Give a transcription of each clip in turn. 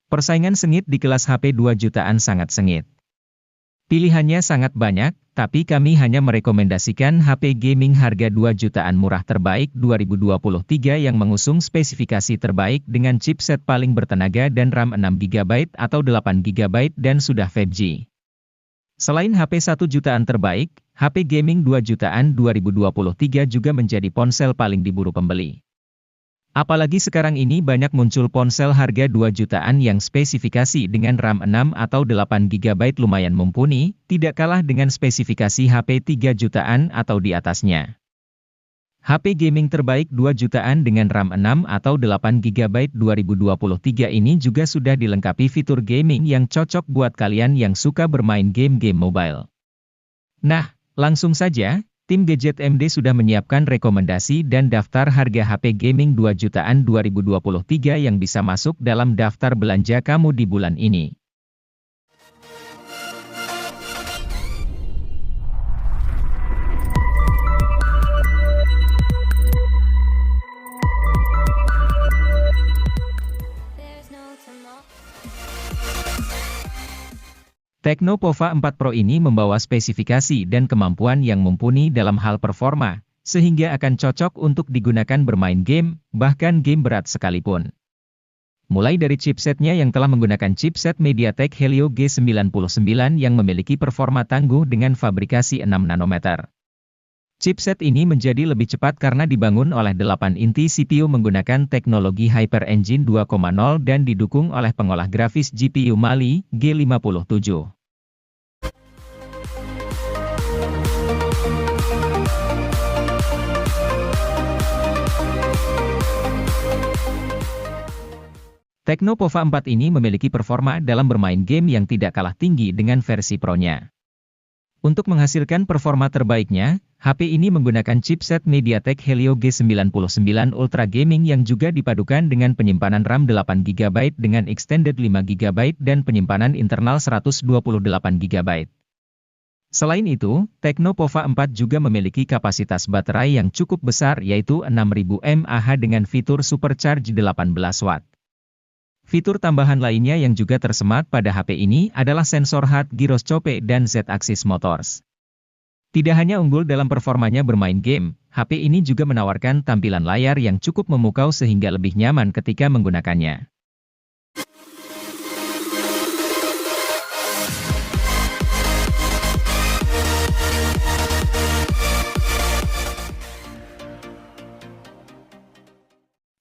Persaingan sengit di kelas HP 2 jutaan sangat sengit. Pilihannya sangat banyak, tapi kami hanya merekomendasikan HP gaming harga 2 jutaan murah terbaik 2023 yang mengusung spesifikasi terbaik dengan chipset paling bertenaga dan RAM 6GB atau 8GB dan sudah 5G. Selain HP 1 jutaan terbaik, HP gaming 2 jutaan 2023 juga menjadi ponsel paling diburu pembeli. Apalagi sekarang ini banyak muncul ponsel harga 2 jutaan yang spesifikasi dengan RAM 6 atau 8GB lumayan mumpuni, tidak kalah dengan spesifikasi HP 3 jutaan atau di atasnya. HP gaming terbaik 2 jutaan dengan RAM 6 atau 8GB 2023 ini juga sudah dilengkapi fitur gaming yang cocok buat kalian yang suka bermain game-game mobile. Nah, langsung saja. Tim Gadget MD sudah menyiapkan rekomendasi dan daftar harga HP gaming 2 jutaan 2023 yang bisa masuk dalam daftar belanja kamu di bulan ini. Tecno Pova 4 Pro ini membawa spesifikasi dan kemampuan yang mumpuni dalam hal performa, sehingga akan cocok untuk digunakan bermain game, bahkan game berat sekalipun. Mulai dari chipsetnya yang telah menggunakan chipset MediaTek Helio G99 yang memiliki performa tangguh dengan fabrikasi 6 nanometer. Chipset ini menjadi lebih cepat karena dibangun oleh 8 inti CPU menggunakan teknologi Hyper Engine 2.0 dan didukung oleh pengolah grafis GPU Mali G57. Tecno Pova 4 ini memiliki performa dalam bermain game yang tidak kalah tinggi dengan versi Pro-nya. Untuk menghasilkan performa terbaiknya, HP ini menggunakan chipset MediaTek Helio G99 Ultra Gaming yang juga dipadukan dengan penyimpanan RAM 8GB dengan extended 5GB dan penyimpanan internal 128GB. Selain itu, Tecno Pova 4 juga memiliki kapasitas baterai yang cukup besar yaitu 6000 mAh dengan fitur Supercharge 18 Watt. Fitur tambahan lainnya yang juga tersemat pada HP ini adalah sensor hard gyroscope dan Z-axis motors. Tidak hanya unggul dalam performanya bermain game, HP ini juga menawarkan tampilan layar yang cukup memukau sehingga lebih nyaman ketika menggunakannya.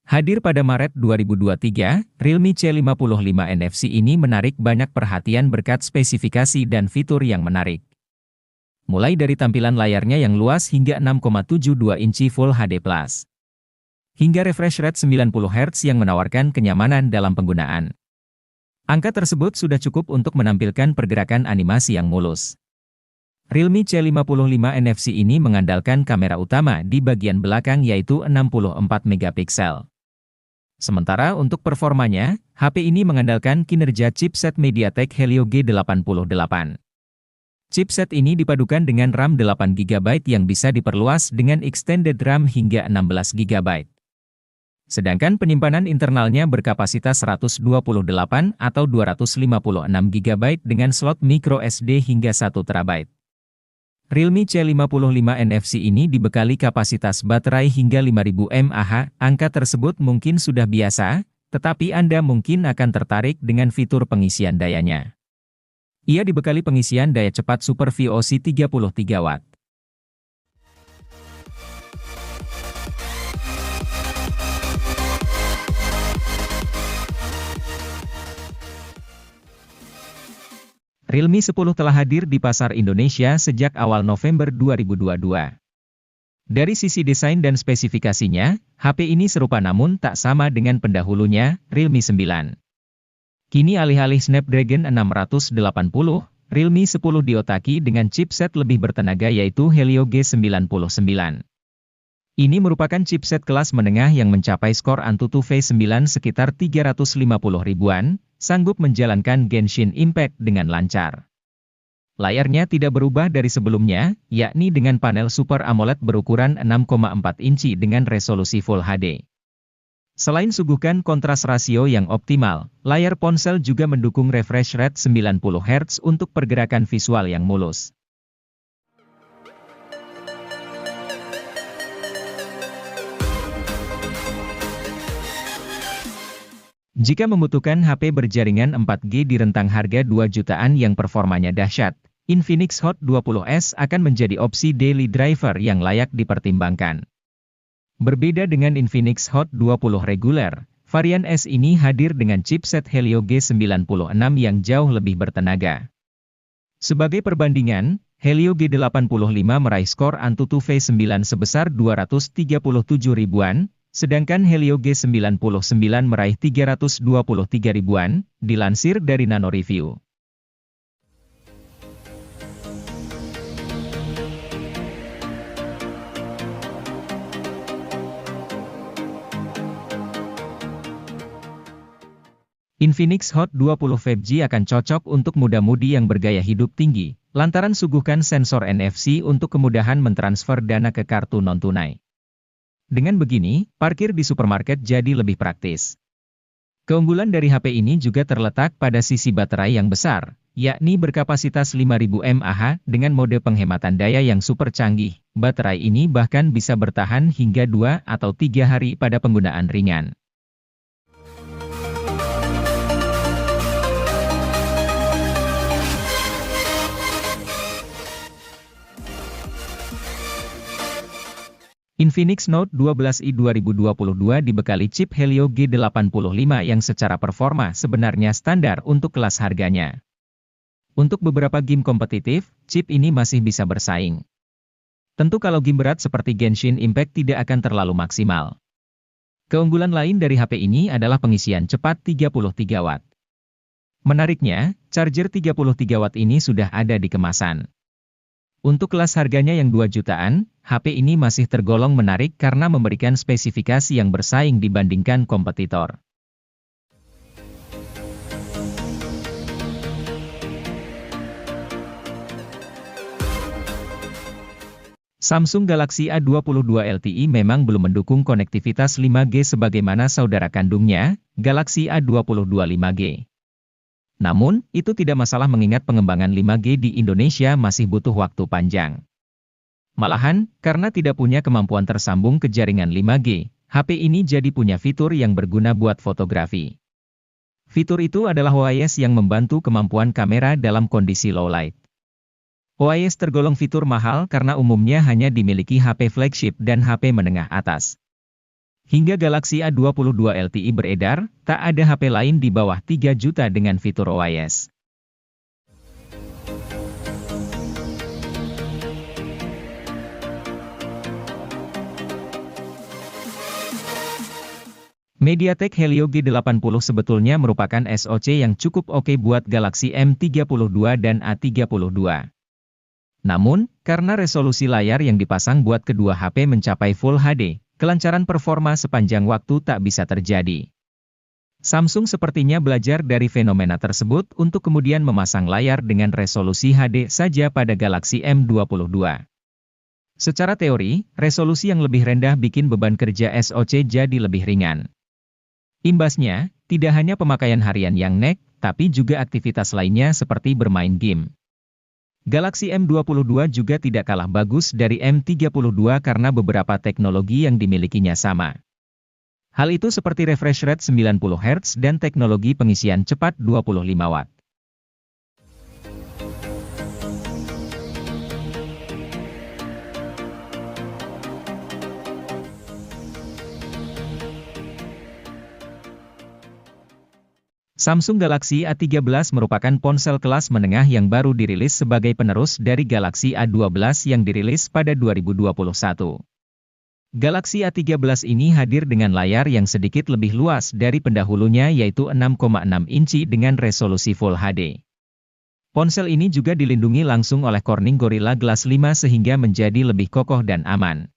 Hadir pada Maret 2023, Realme C55 NFC ini menarik banyak perhatian berkat spesifikasi dan fitur yang menarik. Mulai dari tampilan layarnya yang luas hingga 6,72 inci Full HD+. Hingga refresh rate 90 Hz yang menawarkan kenyamanan dalam penggunaan. Angka tersebut sudah cukup untuk menampilkan pergerakan animasi yang mulus. Realme C55 NFC ini mengandalkan kamera utama di bagian belakang yaitu 64 megapiksel. Sementara untuk performanya, HP ini mengandalkan kinerja chipset MediaTek Helio G88. Chipset ini dipadukan dengan RAM 8GB yang bisa diperluas dengan extended RAM hingga 16GB. Sedangkan penyimpanan internalnya berkapasitas 128 atau 256GB dengan slot micro SD hingga 1TB. Realme C55 NFC ini dibekali kapasitas baterai hingga 5000 mAh, angka tersebut mungkin sudah biasa, tetapi Anda mungkin akan tertarik dengan fitur pengisian dayanya. Ia dibekali pengisian daya cepat Super VOC 33 Watt. Realme 10 telah hadir di pasar Indonesia sejak awal November 2022. Dari sisi desain dan spesifikasinya, HP ini serupa namun tak sama dengan pendahulunya, Realme 9. Kini alih-alih Snapdragon 680, Realme 10 diotaki dengan chipset lebih bertenaga yaitu Helio G99. Ini merupakan chipset kelas menengah yang mencapai skor Antutu V9 sekitar 350 ribuan, sanggup menjalankan Genshin Impact dengan lancar. Layarnya tidak berubah dari sebelumnya, yakni dengan panel Super AMOLED berukuran 6,4 inci dengan resolusi Full HD. Selain suguhkan kontras rasio yang optimal, layar ponsel juga mendukung refresh rate 90 Hz untuk pergerakan visual yang mulus. Jika membutuhkan HP berjaringan 4G di rentang harga 2 jutaan yang performanya dahsyat, Infinix Hot 20S akan menjadi opsi daily driver yang layak dipertimbangkan. Berbeda dengan Infinix Hot 20 reguler, varian S ini hadir dengan chipset Helio G96 yang jauh lebih bertenaga. Sebagai perbandingan, Helio G85 meraih skor Antutu V9 sebesar 237 ribuan, sedangkan Helio G99 meraih 323 ribuan, dilansir dari Nano Review. Infinix Hot 20 5G akan cocok untuk muda-mudi yang bergaya hidup tinggi, lantaran suguhkan sensor NFC untuk kemudahan mentransfer dana ke kartu non-tunai. Dengan begini, parkir di supermarket jadi lebih praktis. Keunggulan dari HP ini juga terletak pada sisi baterai yang besar, yakni berkapasitas 5000 mAh dengan mode penghematan daya yang super canggih. Baterai ini bahkan bisa bertahan hingga 2 atau 3 hari pada penggunaan ringan. Infinix Note 12i 2022 dibekali chip Helio G85 yang secara performa sebenarnya standar untuk kelas harganya. Untuk beberapa game kompetitif, chip ini masih bisa bersaing. Tentu kalau game berat seperti Genshin Impact tidak akan terlalu maksimal. Keunggulan lain dari HP ini adalah pengisian cepat 33 Watt. Menariknya, charger 33 Watt ini sudah ada di kemasan. Untuk kelas harganya yang 2 jutaan, HP ini masih tergolong menarik karena memberikan spesifikasi yang bersaing dibandingkan kompetitor. Samsung Galaxy A22 LTE memang belum mendukung konektivitas 5G sebagaimana saudara kandungnya, Galaxy A22 5G. Namun, itu tidak masalah mengingat pengembangan 5G di Indonesia masih butuh waktu panjang. Malahan, karena tidak punya kemampuan tersambung ke jaringan 5G, HP ini jadi punya fitur yang berguna buat fotografi. Fitur itu adalah OIS yang membantu kemampuan kamera dalam kondisi low light. OIS tergolong fitur mahal karena umumnya hanya dimiliki HP flagship dan HP menengah atas. Hingga Galaxy A22 LTE beredar, tak ada HP lain di bawah 3 juta dengan fitur OIS. MediaTek Helio G80 sebetulnya merupakan SoC yang cukup oke buat Galaxy M32 dan A32. Namun, karena resolusi layar yang dipasang buat kedua HP mencapai Full HD, kelancaran performa sepanjang waktu tak bisa terjadi. Samsung sepertinya belajar dari fenomena tersebut untuk kemudian memasang layar dengan resolusi HD saja pada Galaxy M22. Secara teori, resolusi yang lebih rendah bikin beban kerja SoC jadi lebih ringan. Imbasnya, tidak hanya pemakaian harian yang nek, tapi juga aktivitas lainnya seperti bermain game. Galaxy M22 juga tidak kalah bagus dari M32 karena beberapa teknologi yang dimilikinya sama. Hal itu seperti refresh rate 90 Hz dan teknologi pengisian cepat 25 Watt. Samsung Galaxy A13 merupakan ponsel kelas menengah yang baru dirilis sebagai penerus dari Galaxy A12 yang dirilis pada 2021. Galaxy A13 ini hadir dengan layar yang sedikit lebih luas dari pendahulunya yaitu 6,6 inci dengan resolusi Full HD. Ponsel ini juga dilindungi langsung oleh Corning Gorilla Glass 5 sehingga menjadi lebih kokoh dan aman.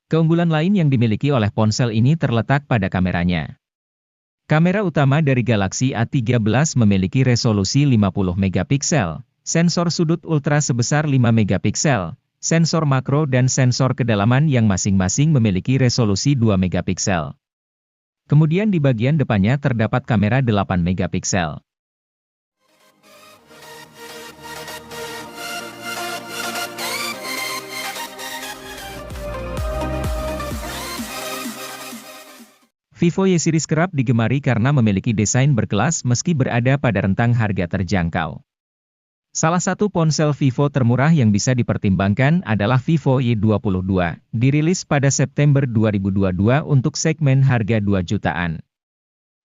Keunggulan lain yang dimiliki oleh ponsel ini terletak pada kameranya. Kamera utama dari Galaxy A13 memiliki resolusi 50 megapiksel, sensor sudut ultra sebesar 5 megapiksel, sensor makro dan sensor kedalaman yang masing-masing memiliki resolusi 2 megapiksel. Kemudian di bagian depannya terdapat kamera 8 megapiksel. Vivo Y series kerap digemari karena memiliki desain berkelas meski berada pada rentang harga terjangkau. Salah satu ponsel Vivo termurah yang bisa dipertimbangkan adalah Vivo Y22, dirilis pada September 2022 untuk segmen harga 2 jutaan.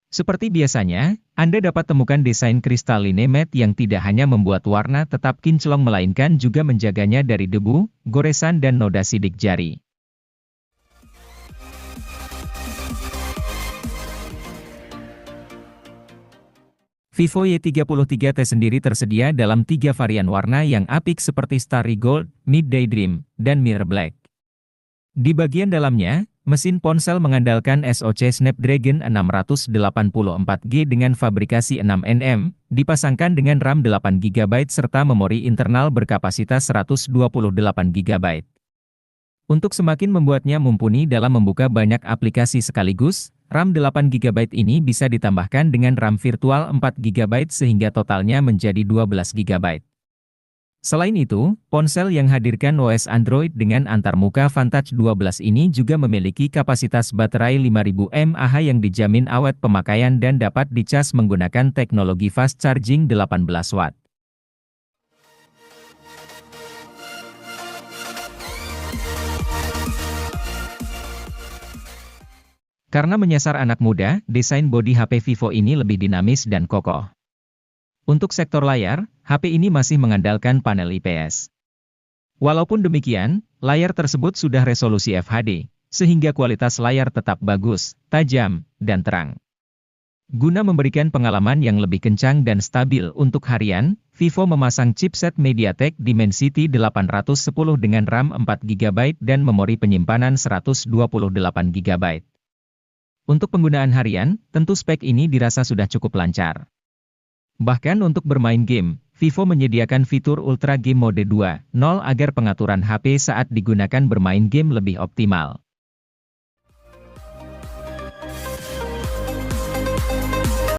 Seperti biasanya, Anda dapat temukan desain kristaline matte yang tidak hanya membuat warna tetap kinclong melainkan juga menjaganya dari debu, goresan dan noda sidik jari. Vivo Y33T sendiri tersedia dalam 3 varian warna yang apik seperti Starry Gold, Midday Dream, dan Mirror Black. Di bagian dalamnya, mesin ponsel mengandalkan SoC Snapdragon 684G dengan fabrikasi 6nm, dipasangkan dengan RAM 8GB serta memori internal berkapasitas 128GB. Untuk semakin membuatnya mumpuni dalam membuka banyak aplikasi sekaligus, RAM 8GB ini bisa ditambahkan dengan RAM virtual 4GB sehingga totalnya menjadi 12GB. Selain itu, ponsel yang hadirkan OS Android dengan antarmuka Vantage 12 ini juga memiliki kapasitas baterai 5000 mAh yang dijamin awet pemakaian dan dapat dicas menggunakan teknologi fast charging 18 watt. Karena menyasar anak muda, desain bodi HP Vivo ini lebih dinamis dan kokoh. Untuk sektor layar, HP ini masih mengandalkan panel IPS. Walaupun demikian, layar tersebut sudah resolusi FHD, sehingga kualitas layar tetap bagus, tajam, dan terang. Guna memberikan pengalaman yang lebih kencang dan stabil untuk harian, Vivo memasang chipset MediaTek Dimensity 810 dengan RAM 4GB dan memori penyimpanan 128GB. Untuk penggunaan harian, tentu spek ini dirasa sudah cukup lancar. Bahkan untuk bermain game, Vivo menyediakan fitur Ultra Game Mode 2.0 agar pengaturan HP saat digunakan bermain game lebih optimal.